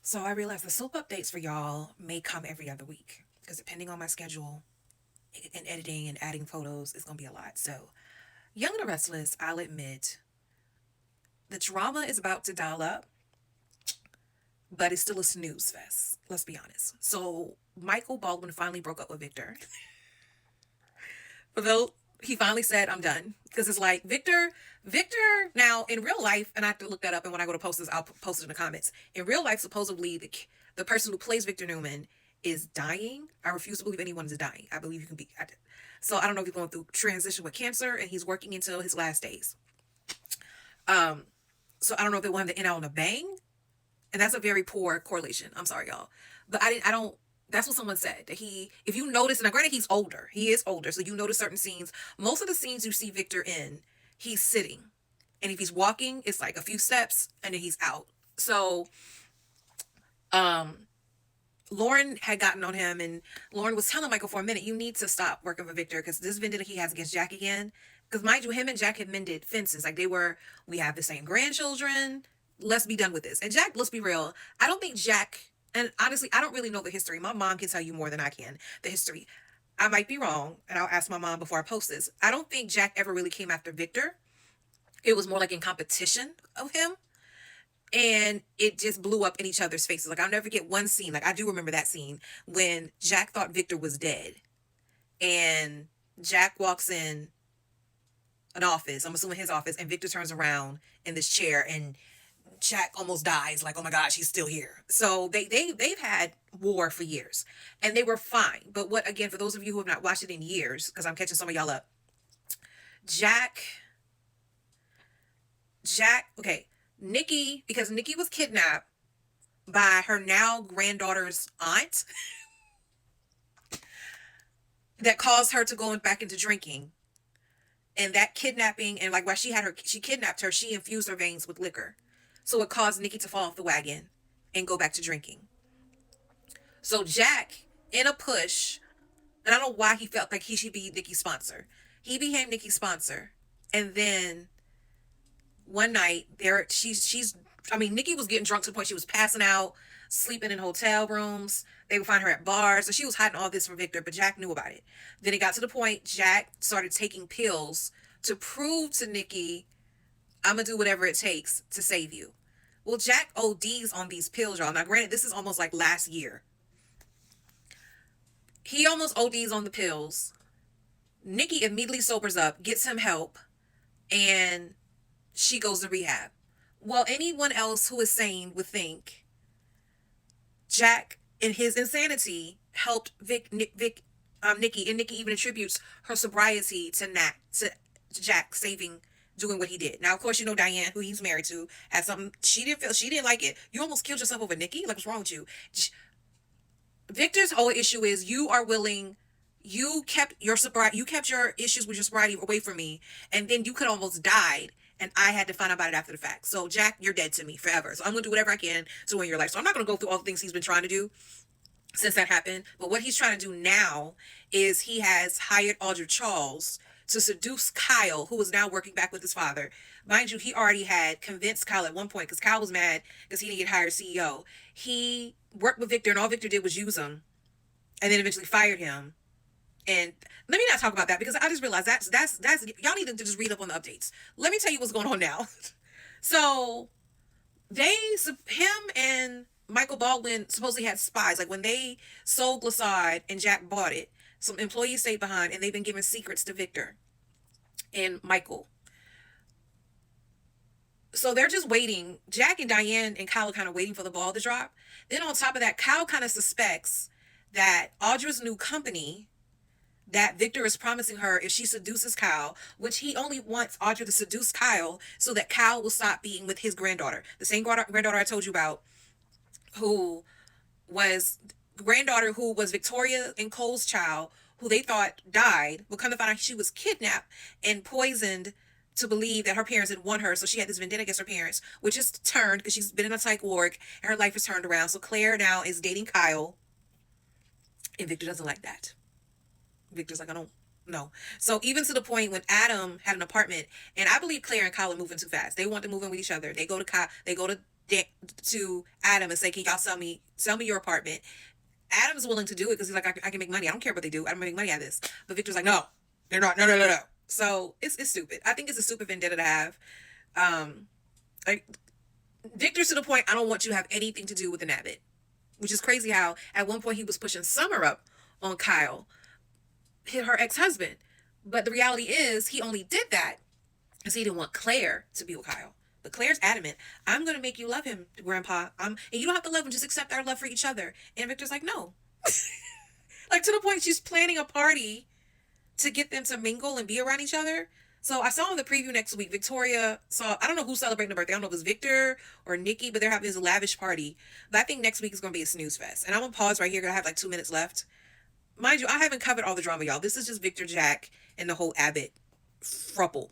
So I realized the soap updates for y'all may come every other week because depending on my schedule and editing and adding photos, it's going to be a lot. So, Young and the Restless, I'll admit, the drama is about to dial up, but it's still a snooze fest. Let's be honest. So, Michael Baldwin finally broke up with Victor. Though he finally said, I'm done. Because it's like, Victor, now in real life, and I have to look that up, and when I go to post this, I'll post it in the comments. In real life, supposedly, the person who plays Victor Newman is dying. I refuse to believe anyone is dying. I believe you can be. So I don't know if he's going through transition with cancer, and he's working until his last days. Um, so I don't know if they want him to end out on a bang, and that's a very poor correlation. I'm sorry, y'all, but I don't. That's what someone said that if you notice, and granted he's older, he is older, so you notice certain scenes. Most of the scenes you see Victor in, he's sitting, and if he's walking, it's like a few steps, and then he's out. So, um, Lauren had gotten on him, and Lauren was telling Michael for a minute, you need to stop working for Victor because this vendetta he has against Jack again. Because mind you, him and Jack had mended fences. Like we have the same grandchildren. Let's be done with this. And Jack, let's be real. I don't think Jack, and honestly, I don't really know the history. My mom can tell you more than I can. The history. I might be wrong, and I'll ask my mom before I post this. I don't think Jack ever really came after Victor. It was more like in competition of him, and it just blew up in each other's faces. Like I'll never forget one scene. Like I do remember that scene when Jack thought Victor was dead, and Jack walks in an office. I'm assuming his office, and Victor turns around in this chair, and Jack almost dies. Like, oh my gosh, he's still here. So they've had war for years, and they were fine. But what again? For those of you who have not watched it in years, because I'm catching some of y'all up, Jack, okay, Nikki, because Nikki was kidnapped by her now granddaughter's aunt that caused her to go back into drinking. And that kidnapping, and like while she kidnapped her, she infused her veins with liquor. So it caused Nikki to fall off the wagon and go back to drinking. So Jack, in a push, and I don't know why he felt like he should be Nikki's sponsor. He became Nikki's sponsor. And then one night, Nikki was getting drunk to the point she was passing out, sleeping in hotel rooms. They would find her at bars. So she was hiding all this from Victor, but Jack knew about it. Then it got to the point Jack started taking pills to prove to Nikki, I'm going to do whatever it takes to save you. Well, Jack ODs on these pills, y'all. Now, granted, this is almost like last year. He almost ODs on the pills. Nikki immediately sobers up, gets him help, and she goes to rehab. Well, anyone else who is sane would think Jack, in his insanity, helped Nikki, and Nikki even attributes her sobriety to Jack doing what he did. Now, of course, you know Diane, who he's married to, had something she didn't like it. You almost killed yourself over Nikki. Like, what's wrong with you? Victor's whole issue is you kept your issues with your sobriety away from me, and then you could almost died. And I had to find out about it after the fact. So, Jack, you're dead to me forever. So I'm going to do whatever I can to win your life. So I'm not going to go through all the things he's been trying to do since that happened. But what he's trying to do now is he has hired Audra Charles to seduce Kyle, who is now working back with his father. Mind you, he already had convinced Kyle at one point because Kyle was mad because he didn't get hired CEO. He worked with Victor, and all Victor did was use him, and then eventually fired him. And let me not talk about that because I just realized that's y'all need to just read up on the updates. Let me tell you what's going on now. So him and Michael Baldwin supposedly had spies. Like when they sold Glissade and Jack bought it, some employees stayed behind, and they've been giving secrets to Victor and Michael. So they're just waiting. Jack and Diane and Kyle are kind of waiting for the ball to drop. Then on top of that, Kyle kind of suspects that Audra's new company that Victor is promising her if she seduces Kyle, which he only wants Audra to seduce Kyle so that Kyle will stop being with his granddaughter. The same granddaughter I told you about, who was Victoria and Cole's child, who they thought died, but come to find out she was kidnapped and poisoned to believe that her parents had won her. So she had this vendetta against her parents, which is turned because she's been in a psych ward and her life is turned around. So Claire now is dating Kyle, and Victor doesn't like that. Victor's like, I don't know. So even to the point when Adam had an apartment, and I believe Claire and Kyle are moving too fast. They want to move in with each other. They go to to Adam and say, "Can y'all sell me your apartment?" Adam's willing to do it because he's like, I can make money. I don't care what they do. I'm gonna make money out of this. But Victor's like, no, they're not. No, no, no, no. So it's stupid. I think it's a stupid vendetta to have. Like Victor's to the point. I don't want you to have anything to do with an Abbott, which is crazy. How at one point he was pushing Summer up on Kyle, her ex-husband. But the reality is he only did that because he didn't want Claire to be with Kyle. But Claire's adamant, I'm going to make you love him, Grandpa. And you don't have to love him, just accept our love for each other. And Victor's like, no. Like to the point she's planning a party to get them to mingle and be around each other. So I saw in the preview next week, Victoria saw, I don't know who's celebrating the birthday. I don't know if it was Victor or Nikki, but they're having this lavish party. But I think next week is going to be a snooze fest. And I'm going to pause right here because I have like 2 minutes left. Mind you, I haven't covered all the drama, y'all. This is just Victor, Jack, and the whole Abbott throuple.